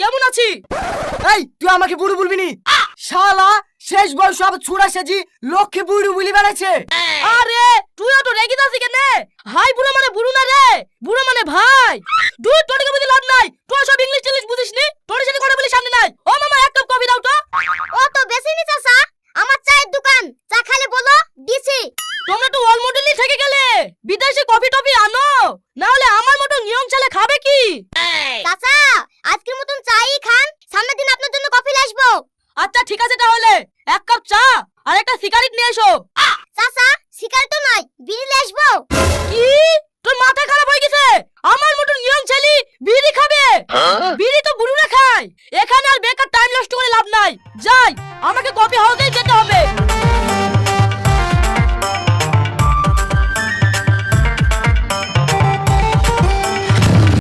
কেমন আছি? এই তুই আমাকে বুড়ো বলবি নি? শালা শেষ বয়স আবার ছুড়া সেজি লক্ষ্যে বুড়ো বলি বেড়াচ্ছে। আরে তুইও তো রেগে যাচ্ছিস কেন? হাই বুড়ো মানে বুড়ো না রে, বুড়ো মানে ভাই। দুই তোরকে বুঝি লাভ নাই, তোর সব ইংলিশ টিংলিশ বুঝিস নি, তোর সাথে কথা বলি সামনে নাই। ও মামা এক কাপ কফি দাও তো। ও তো বেশি নি চাচা, আমার চায়ের দোকান, চা খালে বলো দিছি। তোমরা তো অল মডেলই থেকে গেলে, বিদেশি কফি টফি আনো, না হলে আমার মতো নিয়ম ছেলে খাবে কি? চাচা আজকের মতন চাই খান, সামনের দিন আপনার জন্য কফি নিয়ে আসবো। আচ্ছা ঠিক আছে, তাহলে এক কাপ চা আর একটা সিগারেট নিয়ে এসো। চাচা সিগারেট তো নয়, বিড়ি নিয়ে আসবো। কি? তোর মাথা খারাপ হয়ে গেছে? আমার মতো নিয়ম